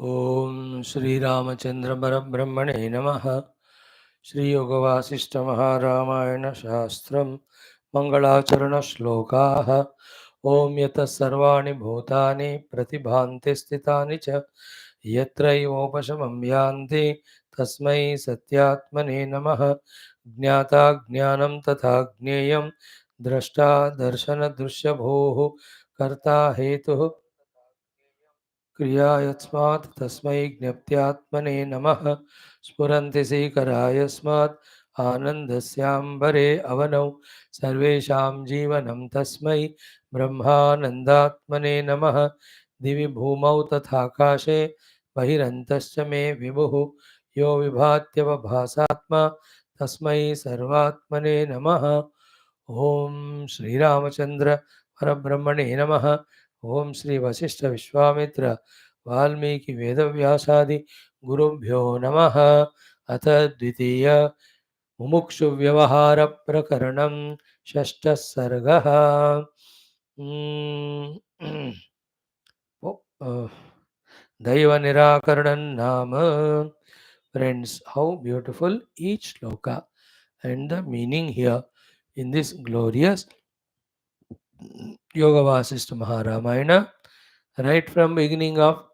Om Shri Ramachandra Parabrahmane Namaha. Shri Yoga Vaashishtha Ramayana Shastram Mangalacharana Shlokaha. Om Yata Sarvani Bhutani Pratibhanti Stitani Cha Yatra Yopashamam Yanti Tasmai Satyatmane Namaha. Jnata Jnanam Tatha Jneyam Drashta Darshana Drishabhoho Karta Hetu क्रिया यस्मात् तस्मै ज्ञप्त्यात्मने नमः स्फुरन्ति सीकरा यस्मात् आनन्दस्याम्बरे अवनौ सर्वेषां जीवनं तस्मै ब्रह्मानन्दात्मने नमः दिवि भूमौ तथाकाशे बहिरन्तश्च मे विभुः यो विभात्यवभासात्मा तस्मै सर्वात्मने नमः ओम श्रीरामचंद्र परब्रह्मणे नमः। ओम श्री वशिष्ठ विश्वामित्र वाल्मीकि वेदव्यासादि गुरुभ्यो नमः। अथ द्वितीय मुमुक्षु व्यवहार प्रकरणं षष्ठः सर्गः। दैव निराकरणं नाम. Friends, how beautiful each shloka and the meaning here in this glorious Yoga Vaashishtha Ramayana, right from beginning of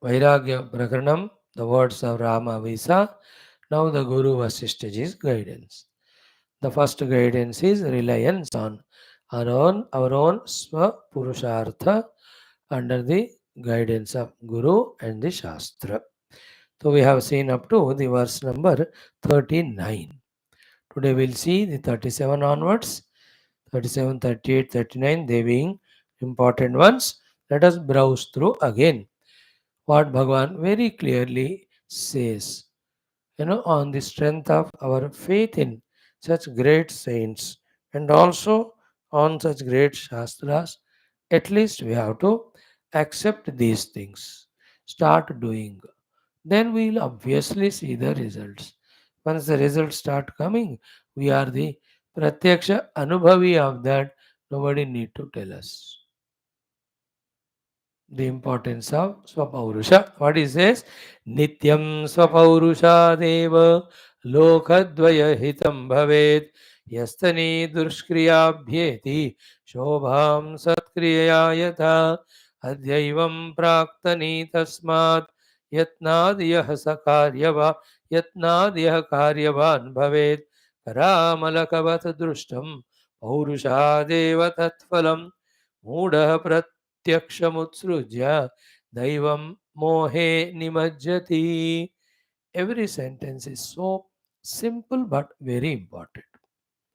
Vairagya Prakaranam, the words of Rama Visa, now the Guru Vasishthaji's guidance. The first guidance is reliance on our own Swa Purushartha under the guidance of Guru and the Shastra. So we have seen up to the verse number 39. Today we'll see the 37 onwards, 37, 38, 39, they being important ones. Let us browse through again what Bhagavan very clearly says. On the strength of our faith in such great saints and also on such great Shastras, at least we have to accept these things, start doing. Then we will obviously see the results. Once the results start coming, we are the pratyaksha anubhavi of that. Nobody need to tell us the importance of Swapaurusha. What is this? Nityam Swapaurusha Deva Lokadvaya Hitam Bhavet Yastani Durshkriyabhyeti Shobham Satkriya Yatha Adyaivam Praktani Tasmat Yatnadiyah Sakaryava Yatnadiyah Karyavan Bhavet Karamalakavat Drushtam Paurusha Deva Tatphalam Mudah Pratyakshmutsrujya Daivam Mohe Nimajjati. Every sentence is so simple but very important.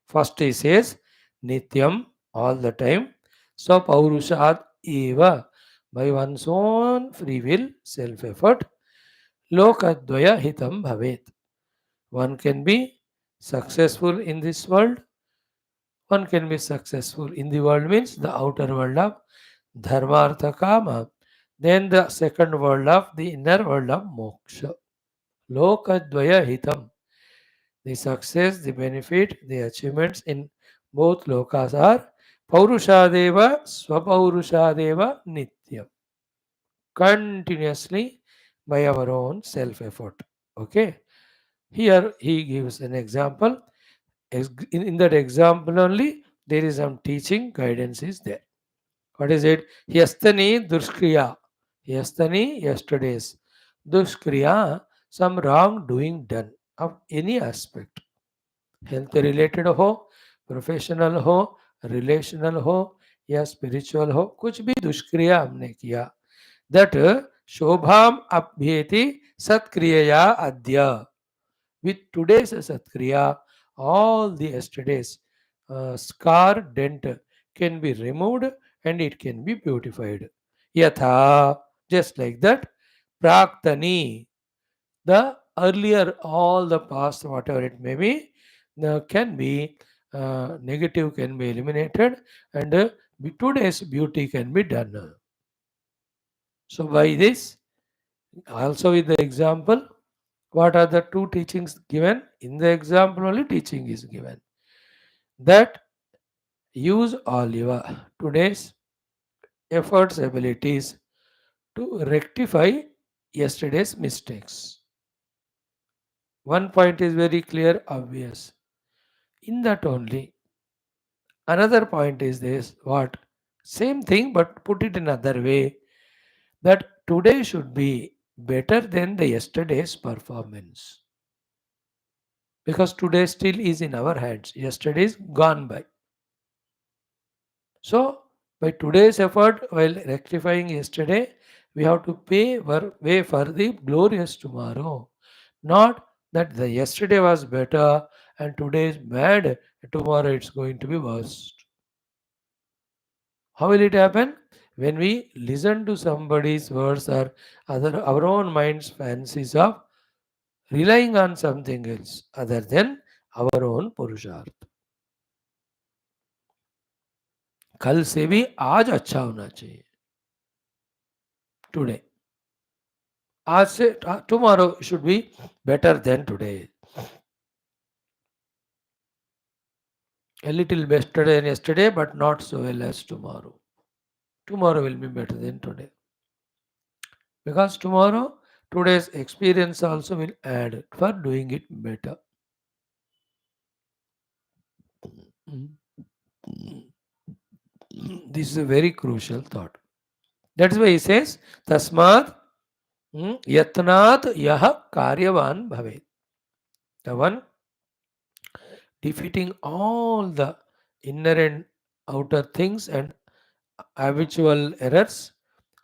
First he says Nityam, all the time. So Paurushat Eva, by one's own free will, self-effort. Lokadvaya Hitam Bhavet. One can be successful in this world. One can be successful in the world means the outer world of Dharmartha Kama. Then the second world of the inner world of Moksha. Lokadvaya Hitam. The success, the benefit, the achievements in both lokas are Paurushadeva, Swapaurusha Nityam. Continuously by our own self-effort. Okay. Here he gives an example. In that example only, there is some teaching, guidance is there. What is it? Yastani Dushkriya. Yastani, yesterday's. Dushkriya, some wrongdoing done of any aspect. Health related हो, professional हो, relational हो, या spiritual हो, कुछ भी दुष्क्रिया हमने किया. That शोभाम अभ्येति सत्क्रियया अद्य. With today's satkriya, all the yesterday's scar, dent can be removed and it can be beautified. Yatha, just like that. Praktani, the earlier, all the past, whatever it may be, can be negative, can be eliminated, and today's beauty can be done. So, by this, also with the example, what are the two teachings given? In the example only teaching is given. That use all your today's efforts, abilities to rectify yesterday's mistakes. One point is very clear, obvious. In that only, another point is this what? Same thing, but put it in another way that today should be better than the yesterday's performance. Because today still is in our hands, yesterday is gone by. So, by today's effort, while rectifying yesterday, we have to way for the glorious tomorrow. Not that the yesterday was better and today is bad, tomorrow it's going to be worst. How will it happen? When we listen to somebody's words or our own mind's fancies of relying on something else other than our own Purusharth. कल से भी आज अच्छा होना चाहिए. Today. आज से tomorrow should be better than today. A little better than yesterday, but not so well as tomorrow. Tomorrow will be better than today. Because tomorrow, today's experience also will add for doing it better. This is a very crucial thought. That's why he says, Tasmat yatnat yaha karyavan bhavet. The one defeating all the inner and outer things and habitual errors,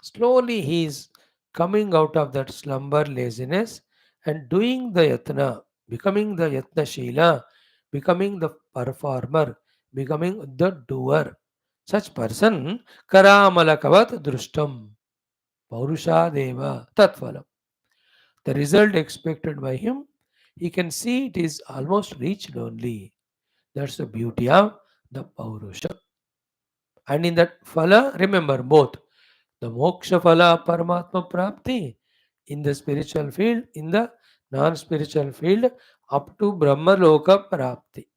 slowly he is coming out of that slumber laziness and doing the yatna, becoming the yatna shila, becoming the performer, becoming the doer. Such person karamalakavat drushtam paurusha deva tatvalam. The result expected by him, he can see it is almost reached only. That's the beauty of the paurusha. And in that phala, remember both the moksha phala paramatma prapti in the spiritual field, in the non-spiritual field, up to brahma loka prapti.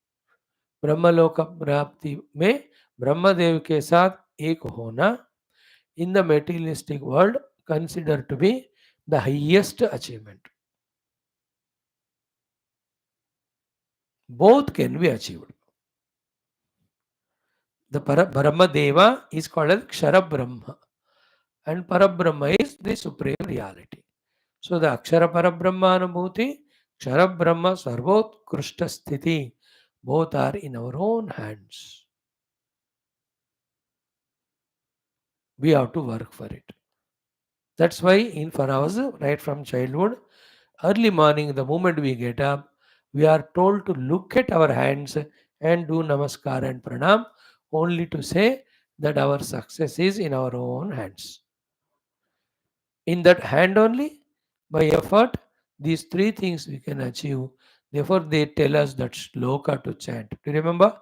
ब्रह्म लोक प्राप्ति में ब्रह्मदेव के साथ एक होना in the materialistic world considered to be the highest achievement. Both can be achieved. The Brahmadeva is called as Kshara Brahma and Parabrahma is the supreme reality. So the Akshara Parabrahma Anubhuti, Kshara Brahma Sarvot Krushta Sthiti, both are in our own hands. We have to work for it. That's why for us, right from childhood, early morning, the moment we get up, we are told to look at our hands and do namaskar and pranam only to say that our success is in our own hands. In that hand only, by effort, these three things we can achieve. Therefore, they tell us that shloka to chant. Do you remember?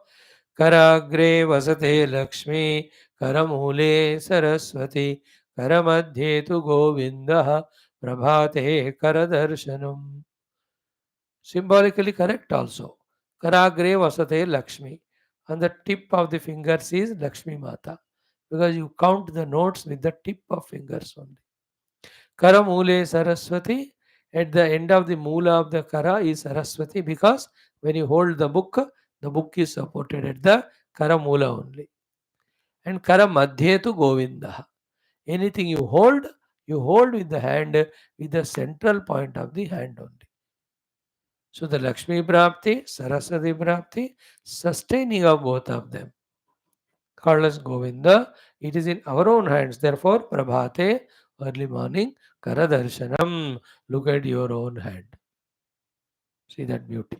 Karagre vasate Lakshmi, Karamule Saraswati, Karamadhe tu Govinda, Prabhate Karadarshanam. Symbolically correct also. Karagre vasate Lakshmi. On the tip of the fingers is Lakshmi Mata. Because you count the notes with the tip of fingers only. Kara Mule Saraswati. At the end of the Mula of the Kara is Saraswati because when you hold the book is supported at the Kara Mula only. And Kara Madhye to Govinda. Anything you hold with the hand with the central point of the hand only. So the Lakshmi Prapti, Saraswati Prapti, sustaining of both of them. Called as Govinda, it is in our own hands. Therefore, Prabhate, early morning, Karadarshanam, look at your own hand. See that beauty.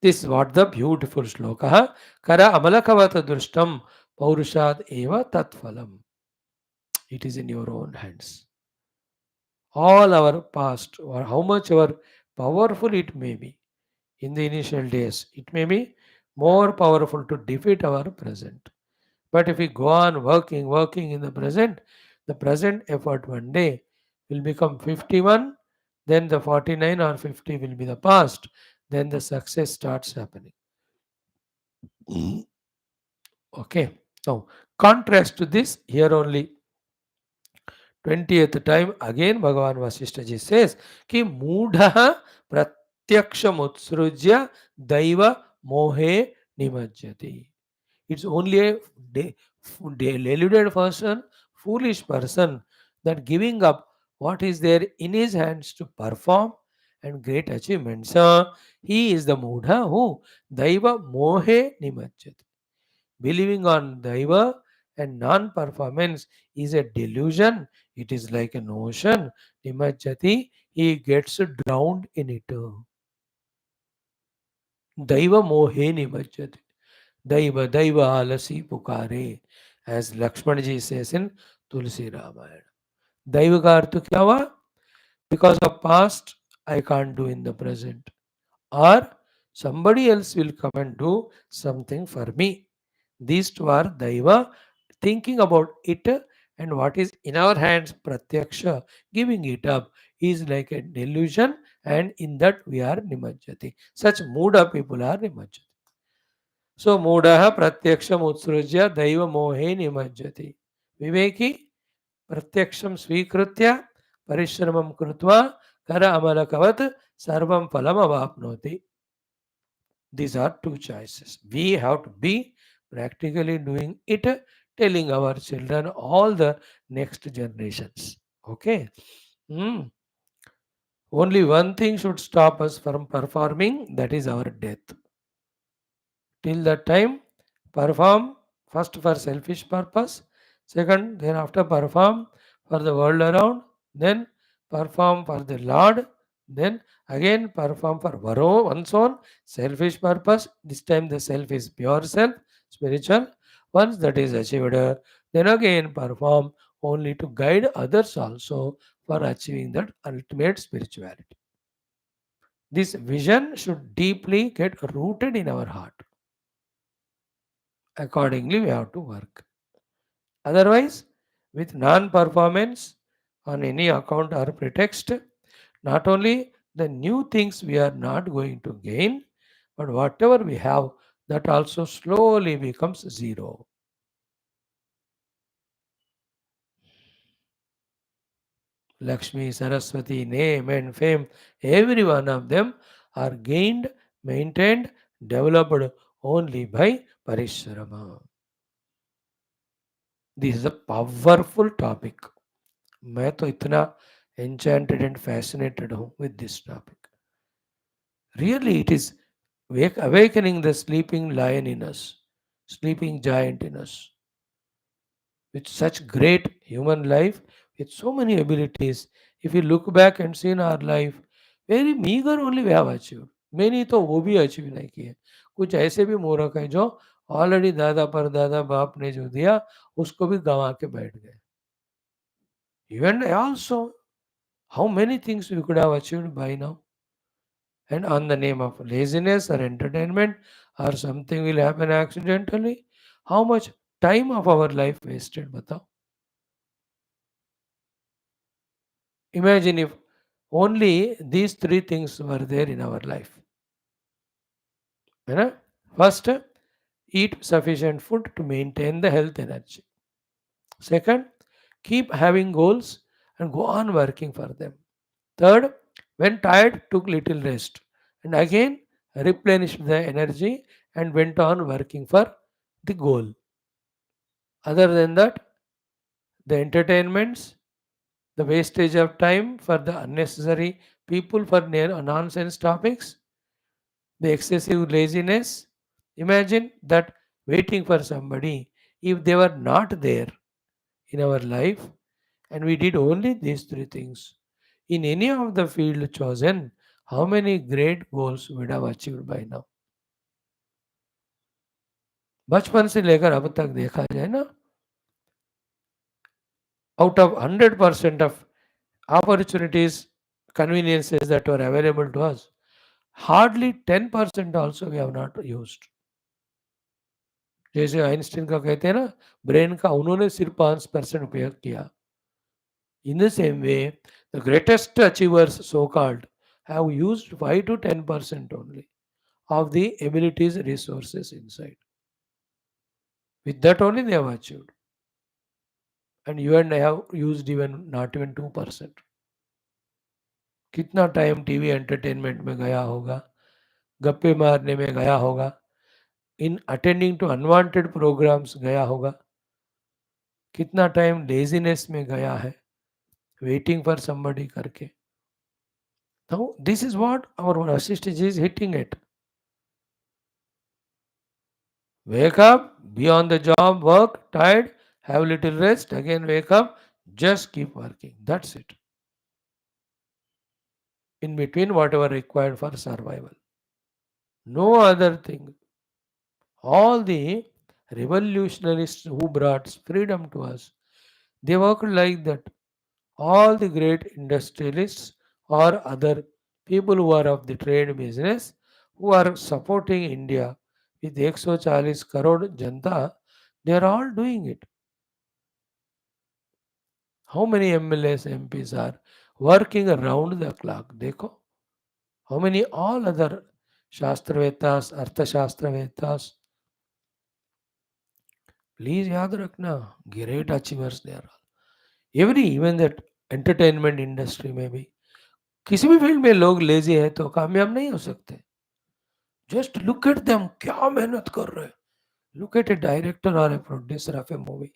This is what the beautiful shloka. Kara amalakavata drushtam paurushad eva tatphalam. It is in your own hands. All our past, or how much our powerful it may be in the initial days, it may be more powerful to defeat our present. But if we go on working in the present effort one day will become 51, then the 49 or 50 will be the past, then the success starts happening. Okay, now contrast to this, here only 20th time again Bhagavan Vasishtha ji says कि मूढ़ः प्रत्यक्षमुत्सृज्य दैव मोहे निमज्जति. It's only a deluded person, foolish person, that giving up what is there in his hands to perform and great achievements. He is the Mudha who Daiva Mohe Nimajjati. Believing on Daiva and non performance is a delusion. It is like an ocean. Nimajjati, he gets drowned in it. Daiva Mohe Nimajjati. Daiva, Daiva alasi pukare. As Lakshman ji says in Tulsi Ramayana. दैव का अर्थ क्या हुआ? Because of past I can't do in the present, or somebody else will come and do something for me. These two are daiva, thinking about it, and what is in our hands, pratyaksha, giving it up, is like a delusion, and in that we are nimajjati. Such muda people are nimajjati. So mudaha pratyaksham utsrujya daiva mohe nimajjati. Viveki प्रत्यक्षं स्वीकृत्य परिश्रमं कृत्वा कर अमलकवत् सर्वं फलमवाप्नोति. These are two choices. We have to be practically doing it, telling our children, all the next generations. Okay. Hmm. Only one thing should stop us from performing, that is our death. Till that time, perform first for selfish purpose, second, thereafter perform for the world around, then perform for the Lord, then again perform for one's own selfish purpose. This time the self is pure self, spiritual. Once that is achieved, then again perform only to guide others also for achieving that ultimate spirituality. This vision should deeply get rooted in our heart. Accordingly, we have to work. Otherwise, with non performance on any account or pretext, not only the new things we are not going to gain, but whatever we have, that also slowly becomes zero. Lakshmi, Saraswati, name and fame, every one of them are gained, maintained, developed only by Parishrama. This is a powerful topic. मैं तो इतना enchanted and fascinated हूँ with this topic. Really, it is awakening the sleeping lion in us, sleeping giant in us, with such great human life, with so many abilities. If you look back and see in our life, very meager only we have achieved. Many तो वो भी achieve नहीं किए. कुछ ऐसे भी मूर्ख हैं जो ऑलरेडी दादा परदादा बाप ने जो दिया उसको भी गंवा के बैठ गए. Even also, how many things we could have achieved by now? And on the name of laziness or entertainment or something will happen accidentally, how much time of our life wasted, batao? Imagine if only these three things were there in our life. You know? First, eat sufficient food to maintain the health energy. Second, keep having goals and go on working for them. Third, when tired, took little rest and again replenished the energy and went on working for the goal. Other than that, the entertainments, the wastage of time for the unnecessary people for nonsense topics, the excessive laziness. Imagine that waiting for somebody if they were not there in our life and we did only these three things. In any of the field chosen, how many great goals would have achieved by now? बचपन से लेकर अब तक देखा जाए ना, out of 100% of opportunities, conveniences that were available to us, hardly 10% also we have not used. जैसे Einstein का कहते हैं ना, ब्रेन का उन्होंने सिर्फ 5% उपयोग किया. In the same way, the greatest achievers, so called, have used 5 to 10% only of the abilities, resources inside. With that only they have achieved. and you and I have used even not even 2%. कितना time TV entertainment में गया होगा, गप्पे मारने में गया होगा, इन attending to unwanted programmes गया होगा, कितना टाइम लेजीनेस में गया है, वेटिंग फॉर समबडी करके. Now this is what our Vaashishtha is hitting at. Wake up, be on the job, work, tired, have little rest, again wake up, just keep working. That's it. In between, whatever required for survival. No other thing. All the revolutionists who brought freedom to us, they worked like that. All the great industrialists or other people who are of the trade business who are supporting India with 140 crore janta, they are all doing it. How many MLAs, MPs are working around the clock? देखो. How many all other Shastravetas, Arthashastravetas? Please याद रखना, great achievers they are. Every even that entertainment industry में भी किसी भी field में लोग lazy है तो कामयाब नहीं हो सकते. जस्ट लुक एट देम, क्या मेहनत कर रहे हैं. लुक एट ए डायरेक्टर और a producer of A movie.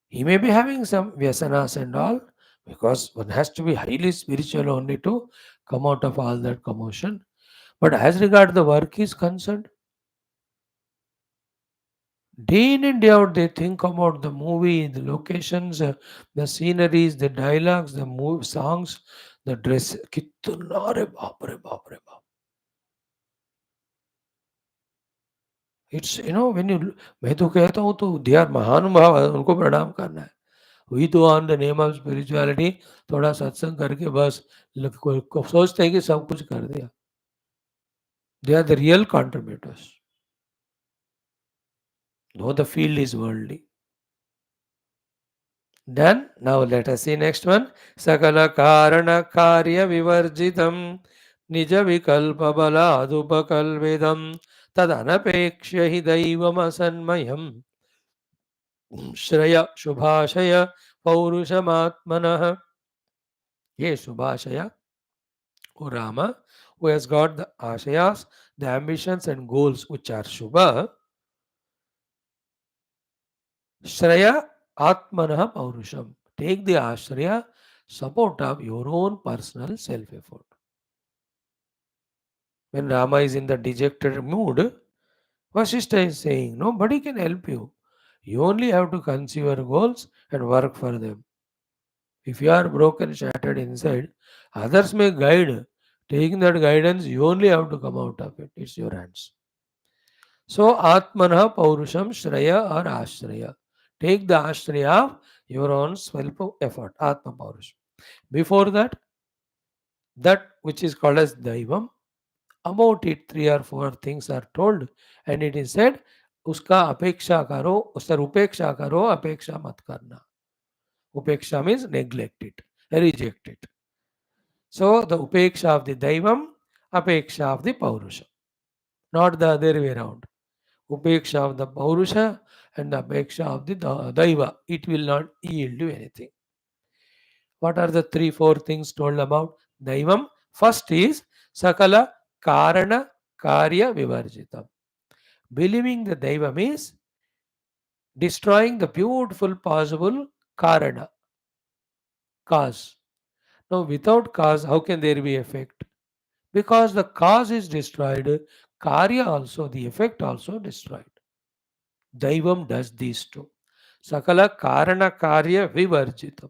He may be having some vyasanas and all, because one has to be highly spiritual only to come out of all that commotion. But as regard the work is concerned, day in and day out they think about the movie, the locations, the sceneries, the dialogues, the songs, the dress. कितना रे बाप रे बाप रे बाप. It's when you, मैं तो कहता हूँ तो they are महानुभाव, उनको प्रणाम करना है. We तो on the name of spirituality थोड़ा सत्संग करके बस सोचते हैं कि सब कुछ कर दिया. They are the real contributors. Though the field is worldly. Done. Now let us see next one. Sakala karana karya vivarjitam nija vikalpa baladupakalvedam tadanapekshya hi daivam asanmayam shraya shubhashaya paurushamatmanah. Ye shubhashaya, O Rama, who has got the ashayas, the ambitions and goals which are shubha, Shraya Atmanah Paurusham. Take the Ashraya, support of your own personal self effort. When Rama is in the dejected mood, Vashishtha is saying, nobody can help you. You only have to conceive your goals and work for them. If you are broken, shattered inside, others may guide. Taking that guidance, you only have to come out of it. It's your hands. So, Atmanah Paurusham Shraya or Ashraya. Take the Ashraya of your own self effort, Atma Paurush. Before that, that which is called as Daivam, about it 3 or 4 things are told, and it is said, Uska apeksha karo, usar upeksha karo, apeksha mat karna. Upeksha means neglect it, reject it. So, the upeksha of the Daivam, apeksha of the Paurusha, not the other way around. Upeksha of the Paurusha and the Apeksha of the Daiva, it will not yield you anything. What are the 3-4 things told about Daivam? First is Sakala Karana Karya Vivarjitam. Believing the Daivam is destroying the beautiful possible Karana, cause. Now, without cause, how can there be effect? Because the cause is destroyed, Karya also, the effect also destroyed. Daivam does these two. Sakala Karana Karya Vivarjitam.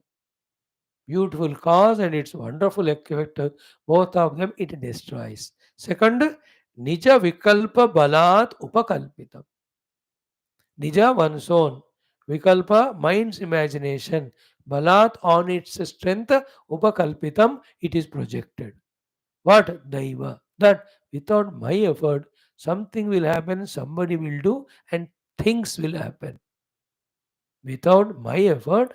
Beautiful cause and its wonderful effect, both of them it destroys. Second, Nija Vikalpa Balat Upakalpitam. Nija one's own. Vikalpa, mind's imagination. Balat on its strength, Upakalpitam, it is projected. What? Daiva. That without my effort, something will happen, somebody will do, and things will happen. Without my effort,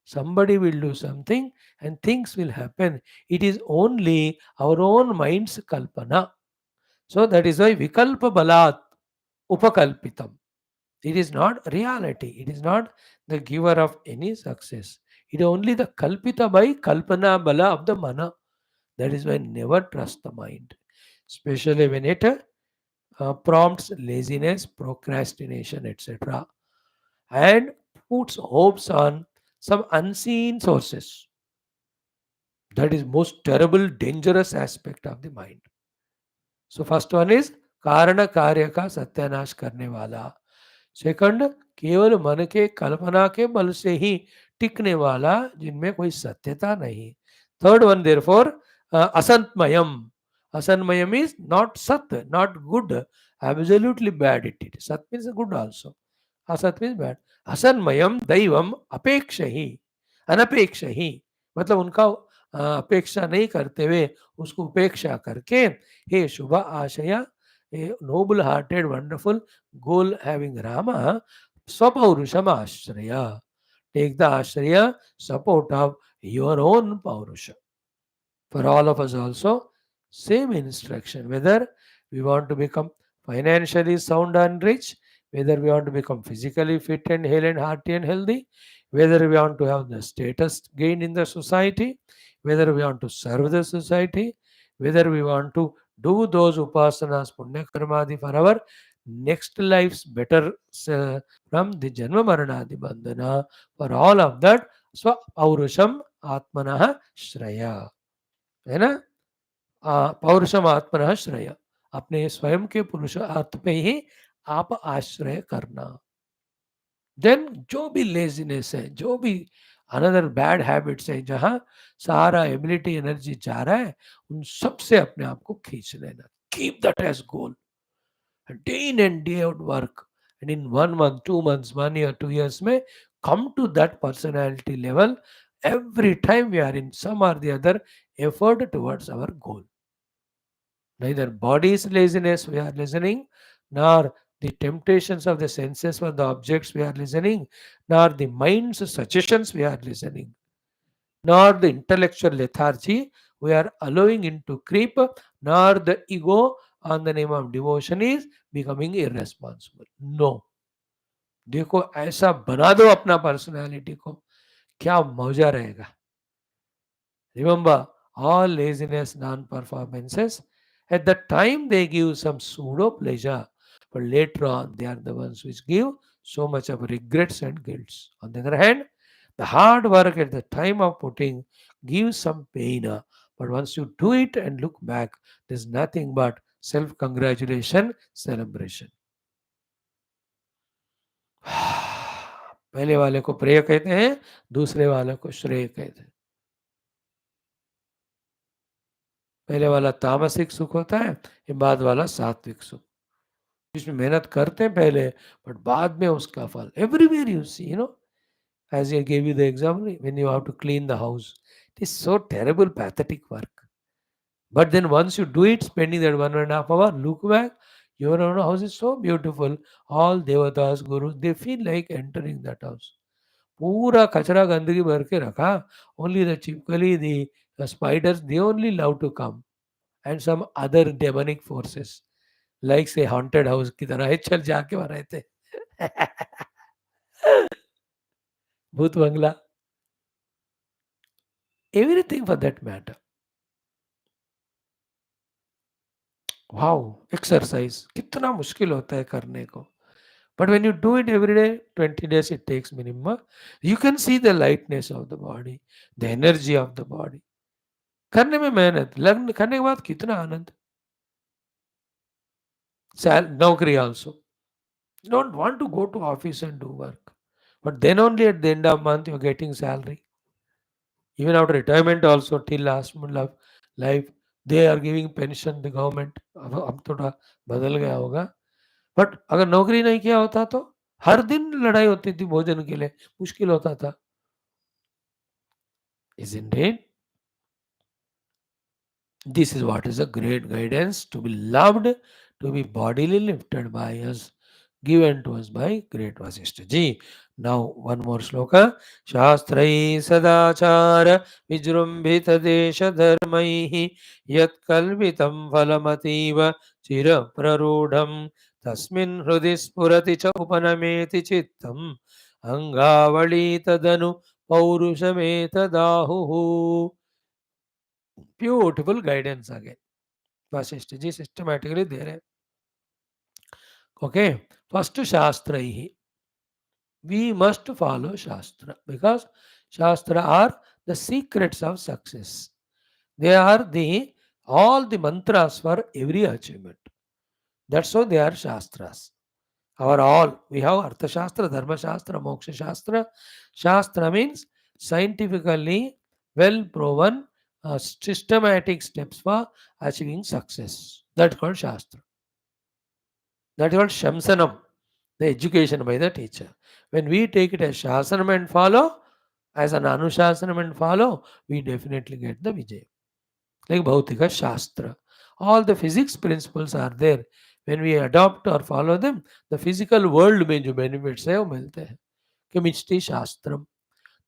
somebody will do something and things will happen. It is only our own mind's kalpana. So that is why vikalpa balat upakalpitam. It is not reality. It is not the giver of any success. It is only the kalpita by kalpana bala of the mana. That is why never trust the mind, especially when it prompts laziness, procrastination, etc., and puts hopes on some unseen sources. That is most terrible, dangerous aspect of the mind. So first one is कारण कार्य का सत्यानाश करने वाला. Second, केवल मन के कल्पना के बल से ही टिकने वाला, जिनमें कोई सत्यता नहीं. थर्ड वन देर फॉर असंतमयम. असंतमयम इज नॉट सत्य, not good, absolutely bad. It सत्य मीन्स गुड आल्सो, असत मीन्स बैड. असन्मयम दैवम अपेक्ष ही, अनपेक्ष ही, मतलब उनका अपेक्षा नहीं करते हुए उसको उपेक्षा करके, हे शुभ आशय, हे नोबल हार्टेड वंडरफुल गोल हैविंग रामा, स्वपौरुषम आश्रय. टेक द आश्रय, सपोर्ट ऑफ योर ओन पौरुष. For all of us also, same instruction. Whether we want to become financially sound and rich, whether we want to become physically fit and hale and hearty and healthy, whether we want to have the status gain in the society, whether we want to serve the society, whether we want to do those upasanas, punya karmadi for our next life's better from the janma maranadi bandhana, for all of that, swa paurusham atmanah shraya. है ना. पौरुषम आत्मनः श्रेय, अपने स्वयं के पुरुषार्थ पे ही आप आश्रय करना. देन जो भी लेजीनेस है, जो भी अनदर बैड हैबिट्स है, जहां सारा एबिलिटी एनर्जी जा रहा है, उन सब से अपने आप को खींच लेना. Keep that as goal. Day in and day out work, and in 1 month, 2 months, 1 year, 2 years में come to that personality level. Every time we are in some or the other effort towards our goal. Neither body's laziness we are listening, nor the temptations of the senses for the objects we are listening, nor the mind's suggestions we are listening, nor the intellectual lethargy we are allowing it to creep, nor the ego on the name of devotion is becoming irresponsible. No. देखो ऐसा बना दो अपना personality को, क्या मौजा रहेगा. Remember, all laziness, non-performances, at the time they give some pseudo pleasure, but later on they are the ones which give so much of regrets and guilts. On the other hand, the hard work at the time of putting gives some pain, but once you do it and look back, there's nothing but self-congratulation, celebration. पहले वाले को प्रेय कहते हैं, दूसरे वाले को श्रेय कहते हैं. पहले वाला तामसिक सुख होता है, ये बाद वाला सात्विक सुख, जिसमें मेहनत करते हैं पहले, बट बाद में उसका फल everywhere you see. As I gave you the example, when you have to clean the house, it is so terrible, pathetic work. But then once you do it, spending that 1.5 hour, look back, your own house is so beautiful. All devatas, gurus, they feel like entering that house. पूरा कचरा गंदगी भर के रखा. Only the chipkali, the spiders, they only love to come. And some other demonic forces, like say haunted house की तरह है, चल जाके वहाँ रहते. भूत बंगला, everything for that matter. Wow, exercise कितना मुश्किल होता है करने को. But when you do it every day, 20 days it takes minimum, you can see the lightness of the body, the energy of the body. करने में मेहनत, लगने करने के बाद कितना आनंद. नौकरी also. You don't want to go to office and do work, but then only at the end of month you're getting salary. Even after retirement also, till last life, they are giving pension, the government. अब थोड़ा बदल गया होगा, but अगर नौकरी नहीं किया होता तो हर दिन लड़ाई होती थी भोजन के लिए, मुश्किल होता था. Isn't it? This is what is a great guidance, to be loved, to be bodily lifted by us, given to us by great Vaashishtha ji. Now one more sloka. Shastrai sadachara vijrumbhita desha dharmaihi yat kalvitam falamativa chira prarudham तस्मिन् हृदि स्फुरति च उपनमेति चित्तम् अंगावली तदनु पौरुषमेतदाहुः. Beautiful guidance again. Vashishtha ji systematically there. Okay. First Shastraihi. We must follow Shastra because Shastra are the secrets of success. They are the all the mantras for every achievement. That's why they are Shastras. Our all. We have Artha Shastra, Dharma Shastra, Moksha Shastra. Shastra means scientifically well proven systematic steps for achieving success. That's called Shastra. That is called Shamsanam, the education by the teacher. When we take it as Shasanam and follow, as an Anushasanam and follow, we definitely get the Vijay. Like Bhautika Shastra. All the physics principles are there. When we adopt or follow them, the physical world में जो benefits है वो मिलते हैं. Chemistry Shastram.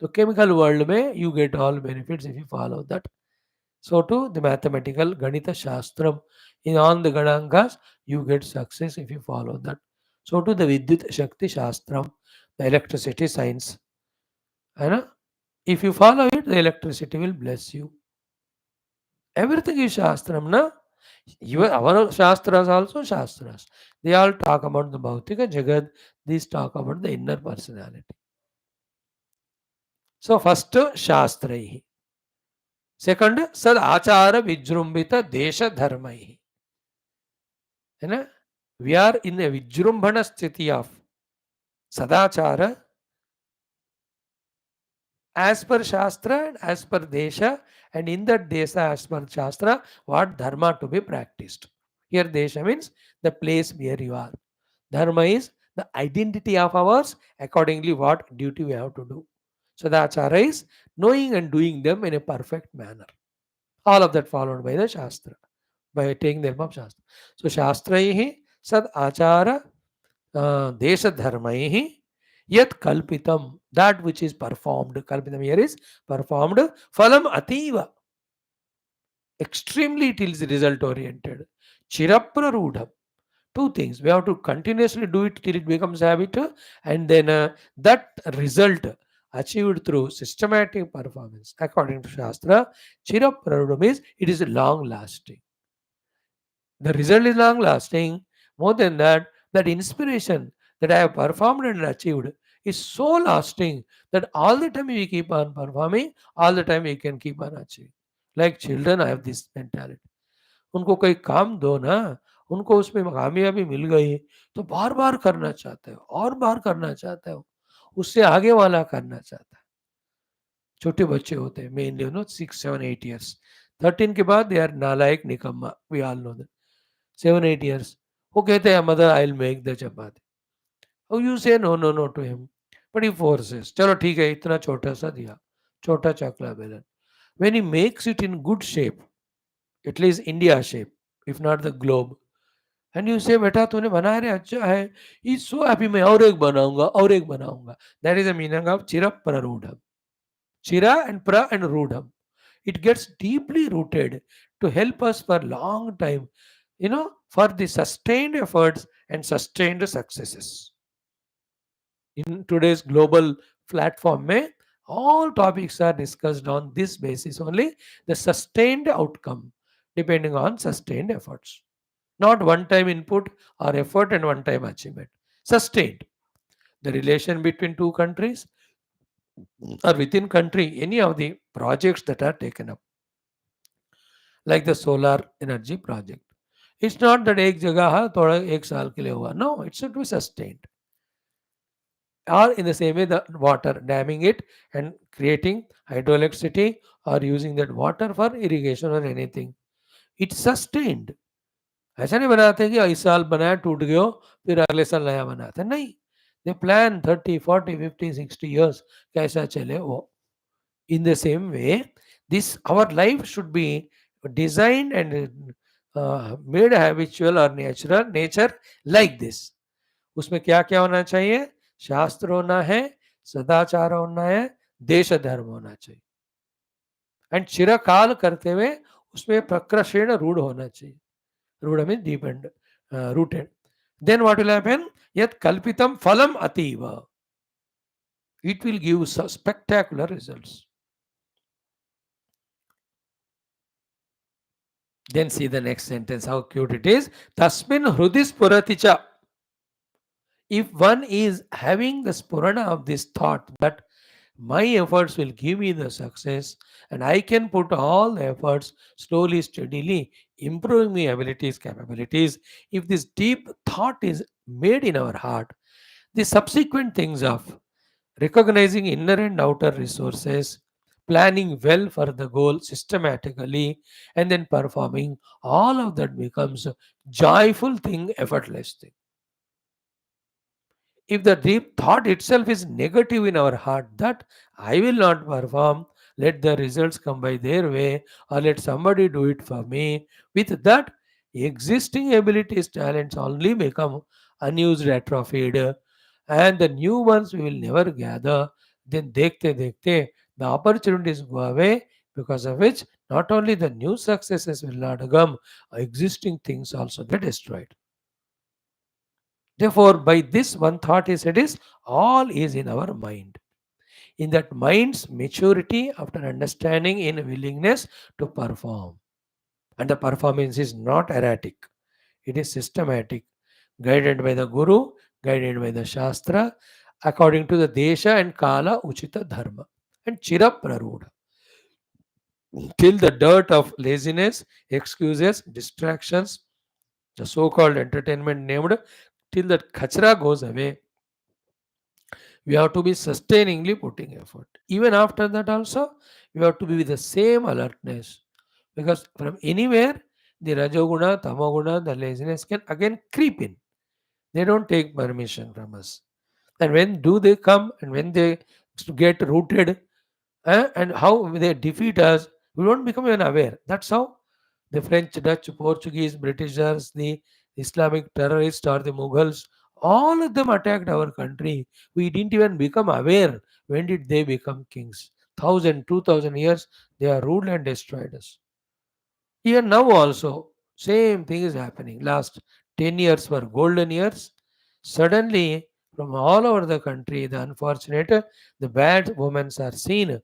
तो chemical world में you get all benefits if you follow that. So too the mathematical Ganita Shastram. In all the Ganangas, you get success if you follow that. So too the Vidyut Shakti Shastram, the electricity science. है ना? If you follow it, the electricity will bless you. Everything is Shastram, na? Our Shastras also Shastras. They all talk about the Bhautika Jagad. These talk about the inner personality. So first Shastraihi. Second, Sad Achara Vijrumbita Desha Dharmaihi. We are in a Vijrumbhana sthiti of Sadachara as per Shastra and as per Desha, and in that Desha as per Shastra, what Dharma to be practiced. Here Desha means the place where you are. Dharma is the identity of ours, accordingly what duty we have to do. Sadachara is knowing and doing them in a perfect manner. All of that followed by the Shastra, by taking the help of Shastra. So Shastraihi Sad Achara Desha Dharmaihi Yat Kalpitam, that which is performed. Kalpitam here is performed. Phalam Ativa, extremely it is result oriented. Chiraprarudham, two things. We have to continuously do it till it becomes habit, and then that result achieved through systematic performance. According to Shastra, Chiraprarudham is it is long lasting. The result is long lasting. More than that, that inspiration that I have performed and achieved is so lasting that all the time we keep on performing, all the time we can keep on achieving. Like children, I have this mentality. उनको कोई काम दो ना, उनको उसमें कामयाबी मिल गई तो बार बार करना चाहते हो और बार करना चाहते हो, उससे आगे वाला करना चाहता है. छोटे बच्चे होते हैं, मेनली 6, 7, 8 years. 13 के बाद दे आर नालायक निकम्मा, we all know that. 7, 8 years. वो कहते हैं mother I will make the chapati. और you say no no no to him, but he forces. चलो ठीक है, इतना छोटा सा दिया, छोटा चकला बेलन. When he makes it in good shape, at least India shape, if not the globe, and you से बेटा तूने बनाया रे अच्छा है, इज सो हैप्पी, मैं और एक बनाऊंगा और एक बनाऊंगा. That is the meaning of चिरा प्ररूढ़म. Chira and pra and rudham. It gets deeply rooted to help us for long time, for the sustained efforts and sustained successes. In today's global platform, all topics are discussed on this basis only, the sustained outcome depending on sustained efforts. Not one-time input or effort and one-time achievement. Sustained. The relation between two countries or within country, any of the projects that are taken up, like the solar energy project. It's not that एक जगह है थोड़ा एक साल के लिए हुआ. No, it should be sustained. Or in the same way, the water, damming it and creating hydroelectricity or using that water for irrigation or anything. It's sustained. ऐसा नहीं बनाते कि इस साल बनाया टूट गया फिर अगले साल नया बनाते नहीं. They plan 30, 40, 50, 60 years कैसा चले वो. In the same way, this our life should be designed and made habitual or natural nature like this. उसमें क्या क्या होना चाहिए? शास्त्र होना है, सदाचार होना है, देश धर्म होना चाहिए. एंड चिरकाल करते हुए उसमें प्रकृषेण रूढ़ होना चाहिए. रूढ़ mean deep and rooted. Then what will happen? Yat kalpitam phalam ativa. It will give spectacular results. Then see the next sentence, how cute it is. Tasmin hrudis puraticha. If one is having the spurana of this thought that my efforts will give me the success and I can put all the efforts slowly, steadily, improving my abilities, capabilities. If this deep thought is made in our heart, the subsequent things of recognizing inner and outer resources, planning well for the goal systematically, and then performing, all of that becomes a joyful thing, effortless thing. If the deep thought itself is negative in our heart that I will not perform, let the results come by their way, or let somebody do it for me, with that, existing abilities, talents only become unused, atrophied, and the new ones we will never gather. Then dekhte, the opportunities go away, because of which not only the new successes will not come, existing things also get destroyed. Therefore, by this one thought is it is all is in our mind. In that mind's maturity after understanding in willingness to perform. And the performance is not erratic, it is systematic, guided by the Guru, guided by the Shastra, according to the Desha and Kala Uchita Dharma. And Chira Prarudha. Till the dirt of laziness, excuses, distractions, the so called entertainment named, till that kachra goes away, we have to be sustainingly putting effort. Even after that, also, we have to be with the same alertness. Because from anywhere, the Rajoguna, Tamoguna, the laziness can again creep in. They don't take permission from us. And when do they come and when they get rooted, and how they defeat us, we don't become even aware. That's how the French, Dutch, Portuguese, Britishers, the Islamic terrorists or the Mughals, all of them attacked our country. We didn't even become aware. When did they become kings? 1,000, 2,000 years they are ruled and destroyed us. Even now also, same thing is happening. Last 10 years were golden years. Suddenly, from all over the country, the unfortunate, the bad women are seen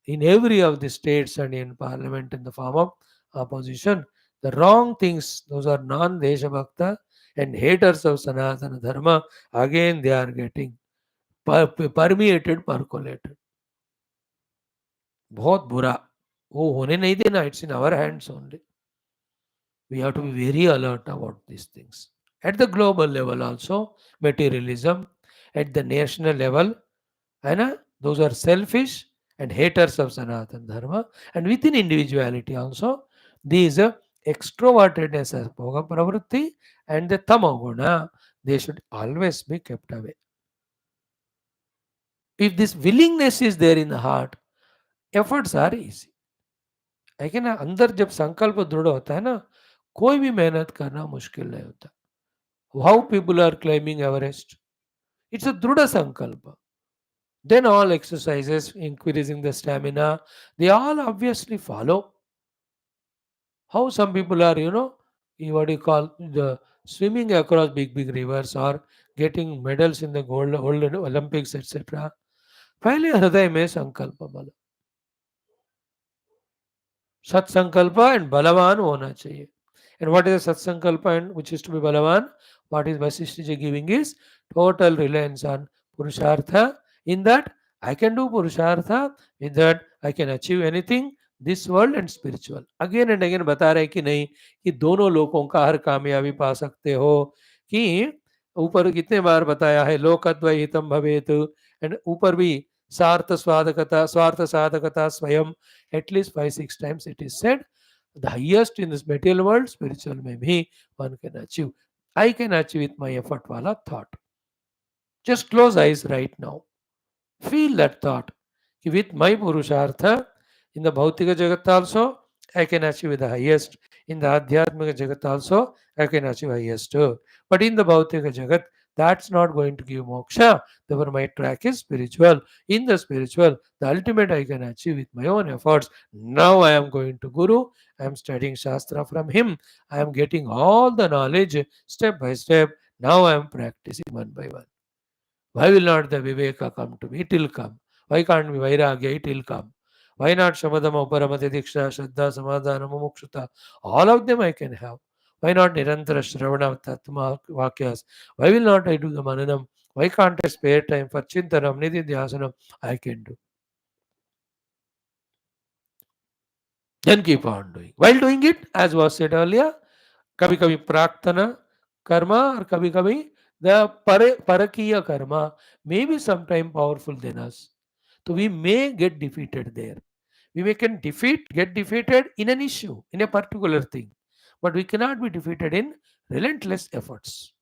in every of the states and in parliament in the form of opposition. The wrong things, those are non-Desha Bhakta and haters of Sanatana Dharma, again they are getting permeated, percolated. बहुत बुरा वो होने नहीं देना. It's in our hands only. We have to be very alert about these things. At the global level also, materialism. At the national level, those are selfish and haters of Sanatana Dharma. And within individuality also, these extrovertedness as Bhoga Pravritti and the Tamoguna, they should always be kept away. If this willingness is there in the heart, efforts are easy. लेकिन अंदर जब संकल्प दृढ़ होता है ना, कोई भी मेहनत करना मुश्किल नहीं होता. How people are climbing Everest? It's a Druda Sankalpa. Then all exercises, increasing the stamina, they all obviously follow. How some people are, what do you call, the swimming across big, big rivers or getting medals in the gold Olympics, etc. पहले हृदय में संकल्प बल, सत्संकल्प and बलवान होना चाहिए. And what is a Satsankalpa and which is to be Balavan? What is Vaashishtha giving is total reliance on Purushartha. In that, I can do Purushartha. In that, I can achieve anything, this world and spiritual. Again and again बता रहे कि नहीं कि दोनों लोगों का हर कामयाबी पा सकते हो. कि ऊपर कितने बार बताया है लोकद्वय हितम भवेत. एंड ऊपर भी स्वार्थ साधकता स्वयं, at least 5-6 times it is said. The highest in this material world, spiritual may be, one can achieve. I can achieve with my effort wala thought. Just close eyes right now. Feel that thought. With my Purushartha, in the Bhautika Jagat also, I can achieve the highest. In the Adhyatmika Jagat also, I can achieve highest. But in the Bhautika Jagat, that's not going to give moksha. Therefore, my track is spiritual. In the spiritual, the ultimate I can achieve with my own efforts. Now I am going to Guru. I am studying Shastra from him. I am getting all the knowledge step by step. Now I am practicing one by one. Why will not the Viveka come to me? It will come. Why can't be Vairagya? It will come. Why not Shamadama, Paramati, Diksha, Shraddha, Samadhana, Mumukshita? All of them I can have. Why not Nirantara Shravana, Tatma, Vakyas? Why will not I do the Mananam? Why can't I spare time for Chintanam, Nididhyasanam? I can do. Then keep on doing. While doing it, as was said earlier, कभी कभी प्रार्थना कर्मा और कभी कभी the parakiya karma may be sometime powerful than us. So we may get defeated there. We may can get defeated in an issue, in a particular thing. But we cannot be defeated in relentless efforts.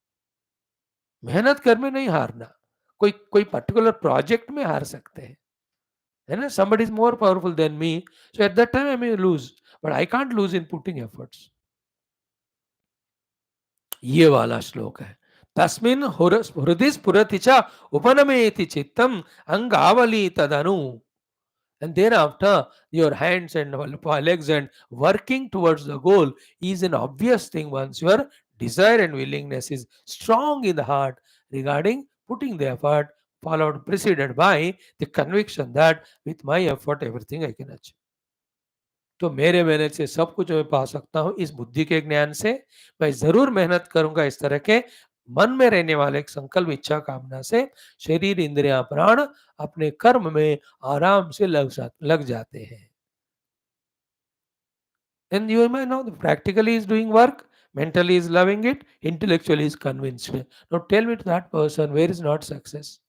मेहनत कर में नहीं हारना. कोई कोई particular project में हार सकते हैं, है ना. Somebody is more powerful than me, so at that time I may lose, but I can't lose in putting efforts. ये वाला श्लोक है. तस्मिन् हृदि स्फुरति च उपनमेति चित्तम अंगावली तदनु. And thereafter, your hands and legs and working towards the goal is an obvious thing once your desire and willingness is strong in the heart regarding putting the effort, followed, preceded by the conviction that with my effort everything I can achieve. तो मेरे मेहनत से सब कुछ मैं पा सकता हूँ इस बुद्धि के ज्ञान से. मैं जरूर मेहनत करूंगा इस तरह के मन में रहने वाले एक संकल्प इच्छा कामना से शरीर इंद्रियां प्राण अपने कर्म में आराम से लग जाते हैं. And you may know that practically is doing work, mentally is loving it, intellectually is convinced. Now tell me to that person where is not success?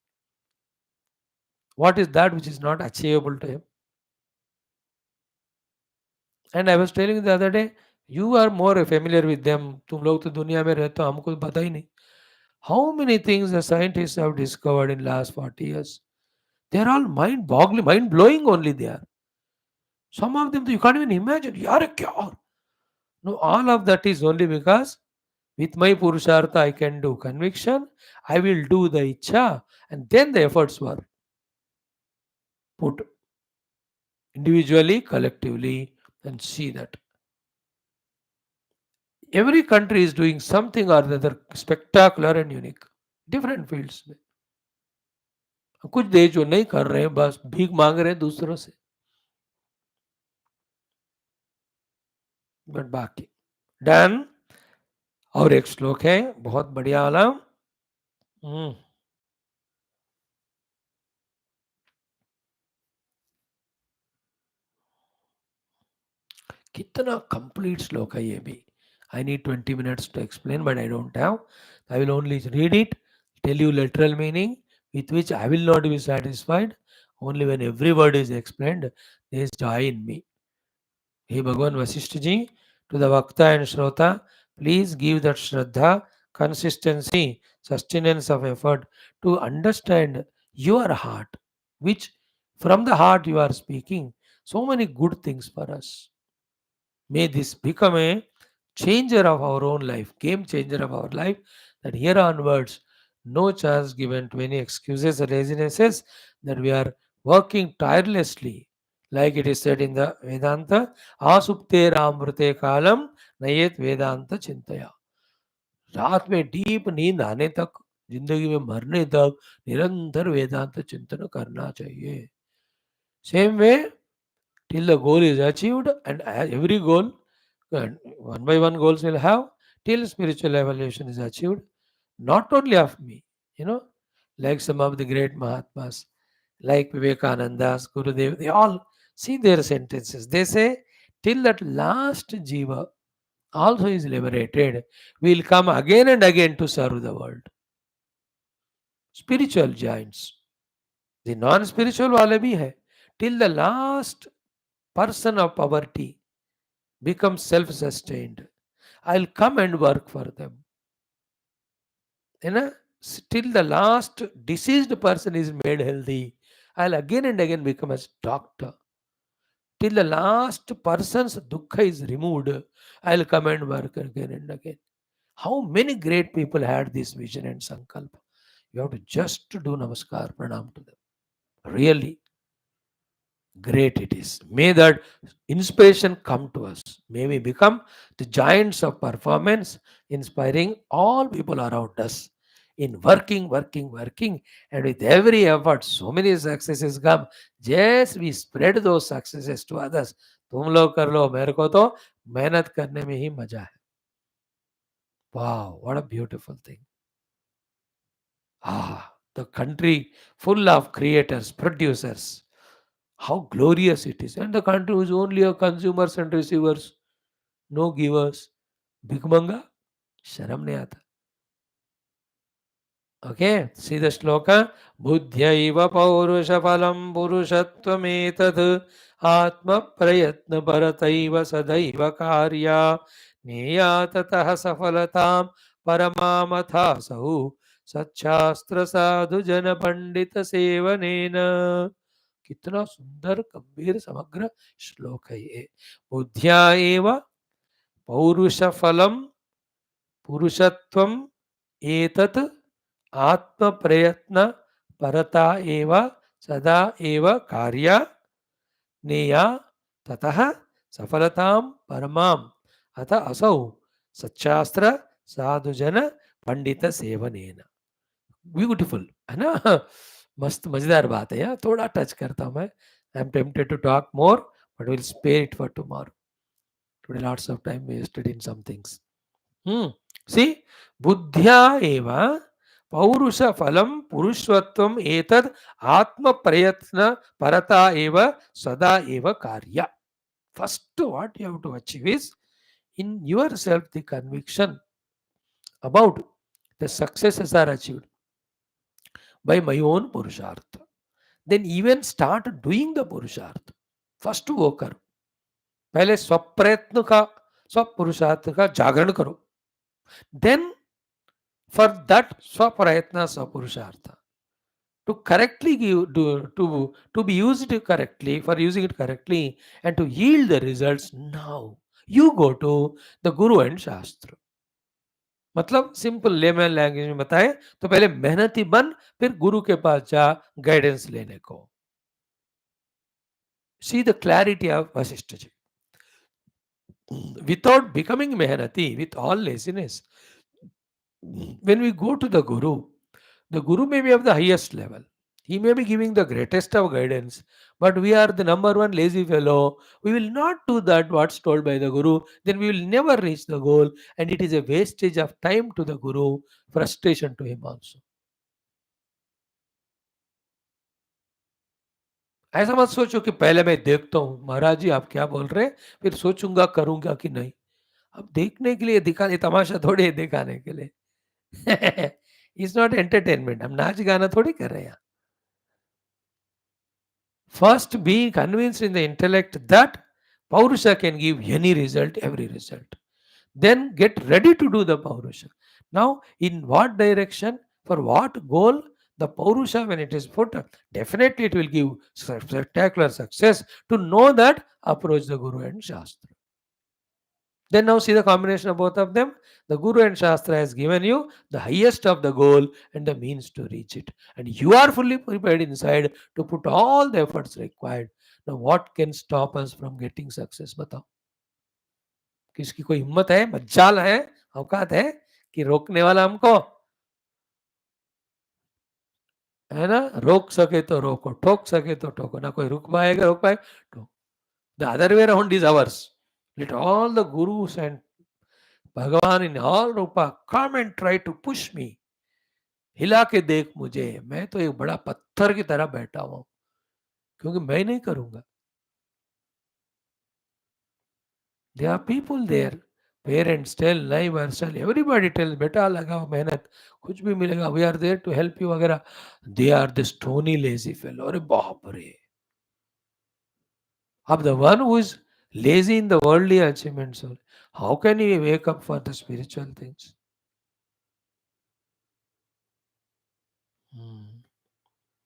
What is that which is not achievable to him? And I was telling the other day, you are more familiar with them. तुम लोग तो दुनिया में रहते हो, हमको पता ही नहीं. How many things the scientist have discovered in last 40 years. They are all mind boggling, mind blowing only they are. Some of them you can't even imagine. यार क्या? No, all of that is only because with my purushartha I can do conviction, I will do the ichha, and then the efforts were put individually, collectively, and see that every country is doing something or the other spectacular and unique, different fields में. कुछ देश जो नहीं कर रहे हैं, बस भीख मांग रहे हैं दूसरों से. बट बाकी डन. और एक श्लोक है बहुत बढ़िया वाला. कितना कंप्लीट श्लोक है ये भी. I need 20 minutes to explain, but I don't have. I will only read it, tell you literal meaning, with which I will not be satisfied. Only when every word is explained, there is joy in me. Hey Bhagwan Vasishtha ji, to the Vakta and Shrota, please give that Shraddha, consistency, sustenance of effort to understand your heart, which from the heart you are speaking so many good things for us. May this become a changer of our own life, game changer of our life, that here onwards, no chance given to any excuses or lazinesses, that we are working tirelessly. Like it is said in the Vedanta, Asupte Ramrute Kalam Nayet Vedanta Chintaya. रात में deep नींद आने तक, जिंदगी में मरने तक निरंतर वेदांत चिंतन करना चाहिए. Same way till the goal is achieved, and every goal, one by one goals will have, till spiritual evolution is achieved, not only of me, like some of the great Mahatmas, like Vivekanandas, Gurudev, they all see their sentences. They say, till that last jiva also is liberated, we will come again and again to serve the world. Spiritual giants. The non-spiritual वाले भी है. Till the last person of poverty becomes self-sustained, I'll come and work for them. Till the last deceased person is made healthy, I'll again and again become as doctor. Till the last person's dukkha is removed, I'll come and work again and again. How many great people had this vision and sankalpa? You have to just do namaskar, pranam to them. Really. Great it is. May that inspiration come to us. May we become the giants of performance, inspiring all people around us in working, working, working. And with every effort, so many successes come. Just we spread those successes to others. तुम लोग कर लो, मेरे को तो मेहनत करने में ही मजा है. Wow, what a beautiful thing. The country full of creators, producers. How glorious it is. And the country is only of consumers and receivers, no givers. Bhikmanga, sharam nahi aata. Okay, see the shloka. Buddhyaiva paurusha phalam purushatvametad atma prayatna bharataiva sadaiva karya neya tatah safalatam paramamatha sahu सच्छास्त्र साधु जन पंडित सेवनेन. कितना सुंदर गंभीर समग्र श्लोक है ये. बुद्ध्या एव पौरुष फलम पुरुषत्वम एतत् आत्म प्रयत्न परता एव सदा एव कार्या नेया ततः सफलतां परमाम अथ असौ सच्चास्त्र साधुजन पंडित सेवनेन. ब्यूटीफुल है ना. मस्त मजेदार बात है यार. थोड़ा टच करता हूं मैं. I am tempted to talk more but will spare it for tomorrow. Today lots of time wasted in some things. See बुद्ध्या एव पौरुष फलम पुरुषत्वम एतद आत्म प्रयत्न परता एव सदा एव कार्य. First what you have to achieve is in yourself the conviction about the successes are achieved by my own purushartha. Then even start doing the purushartha. First वो करो. पहले स्वप्रयत्न का स्वपुरुषार्थ का जागरण करो. देन फॉर दैट स्वप्रयत्न स्वपुरुषार्थ to correctly give to be used correctly, for using it correctly and to yield the results, now you go to the guru and shastra. मतलब सिंपल लेमन लैंग्वेज में बताएं तो पहले मेहनती बन, फिर गुरु के पास जा गाइडेंस लेने को. See the clarity of Vaashishtha ji. Without becoming mehnati, with all laziness, when we go to the Guru may be of the highest level. He may be giving the greatest of guidance, but we are the number one lazy fellow. We will not do that what's told by the Guru, then we will never reach the goal, and it is a wastage of time to the Guru, frustration to him also. ऐसा मत सोचो कि पहले मैं देखता हूँ महाराज जी आप क्या बोल रहे हैं, फिर सोचूंगा करूंगा कि नहीं. अब देखने के लिए दिखाने, तमाशा थोड़ी है दिखाने के लिए. It's not entertainment. हम नाच गाना थोड़ी कर रहे हैं. First, be convinced in the intellect that Paurusha can give any result, every result. Then get ready to do the Paurusha. Now, in what direction, for what goal, the Paurusha, when it is put, definitely it will give spectacular success. To know that, approach the Guru and Shastra. Then now see the combination of both of them. The Guru and Shastra has given you the highest of the goal and the means to reach it. And you are fully prepared inside to put all the efforts required. Now what can stop us from getting success? बताओ. किसकी कोई हिम्मत है, मज्जाल है, औकात है कि रोकने वाला हमको? है ना. रोक सके तो रोको, ठोक सके तो ठोको. ना कोई रुक पाएगा, रोक पाएगा, ठोक. The other way around is ours. Let all the gurus and bhagwan in all roopa come and try to push me. हिला के देख मुझे, मैं तो एक बड़ा पत्थर की तरह बैठा हुआ हूं, क्योंकि मैं नहीं करूंगा. They are people there. Parents tell, लाइव वर्सल, एवरीबॉडी टेल बेटा लगाओ मेहनत, कुछ भी मिलेगा, we are there to help you वगैरह. They are the stony lazy fellow. अरे बाप रे. अब the one who is lazy in the worldly achievements, how can he wake up for the spiritual things?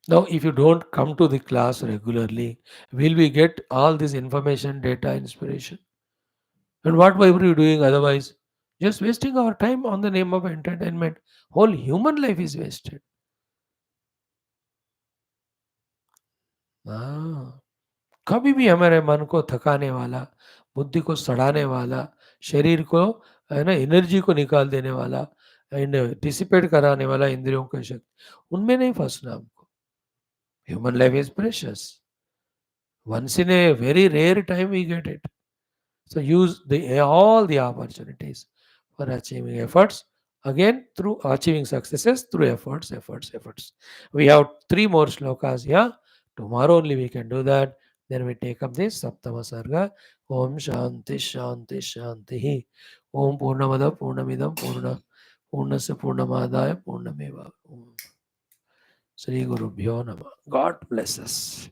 Now, if you don't come to the class regularly, will we get all this information, data, inspiration? And what were you doing otherwise? Just wasting our time on the name of entertainment. Whole human life is wasted. कभी भी हमारे मन को थकाने वाला, बुद्धि को सड़ाने वाला, शरीर को है ना एनर्जी को निकाल देने वाला एंड डिसिपेट कराने वाला इंद्रियों का शक्ति, उनमें नहीं फंसना हमको. Human life is precious. Once in a very rare time we get it. So use all the opportunities for achieving efforts. Again, through achieving successes through efforts. We have three more shlokas here. Tomorrow only we can do that. Then we take up this Saptama Sarga. Om Shanti Shanti Shanti. Om Purnamada Purnamidam Purnasya Purnamadaya Purnameva. Om Shri Gurubhyo Nama. God bless us.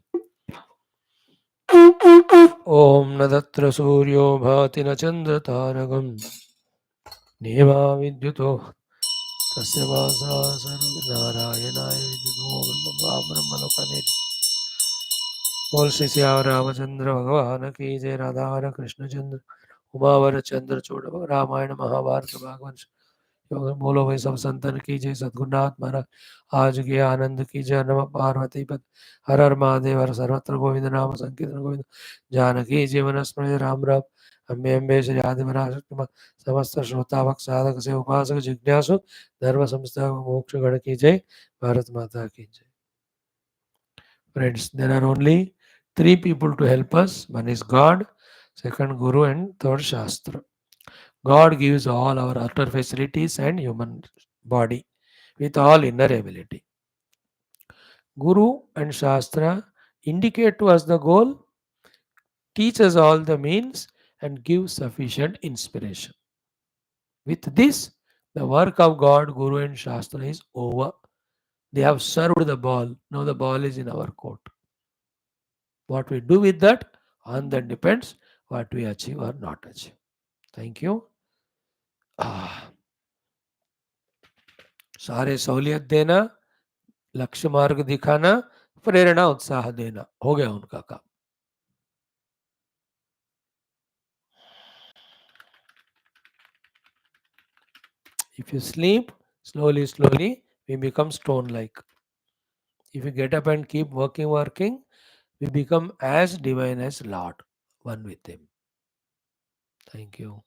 ॐ न तत्र सूर्यो भाति न चन्द्रतारकम् नेमा विद्युतो तस्य वासा सर्वनारायणाय विद्युतो ब्रह्मलोकने. बोल श्री श्याम रामचंद्र भगवान की जय. राधा कृष्ण चंद्र उमावर चंद्र चूड़. रामायण महाभारत भागवत. बोलो भाई सब संतन की जय. सद्गुरुनाथ महाराज आज के आनंद की जय. नमः पार्वती पद हर हर महादेव. हर सर्वत्र गोविंद नाम संकीर्तन गोविंद. जानकी जीवन स्मृति राम राम. अम्बे अम्बे श्री आदिवराज समस्त श्रोता भक्त साधक से उपासक जिज्ञासु धर्म संस्था मोक्ष गण की जय. भारत माता की जय. Friends, there are only three people to help us. One is God, second Guru, and third Shastra. God gives all our outer facilities and human body with all inner ability. Guru and Shastra indicate to us the goal, teach us all the means, and give sufficient inspiration. With this, the work of God, Guru, and Shastra is over. They have served the ball. Now the ball is in our court. What we do with that, on that depends what we achieve or not achieve. Thank you. सारे सहूलियत देना, लक्ष्य मार्ग दिखाना, प्रेरणा उत्साह देना, हो गया उनका काम. If you sleep, slowly, we become stone-like. If you get up and keep working, we become as divine as Lord, one with Him. Thank you.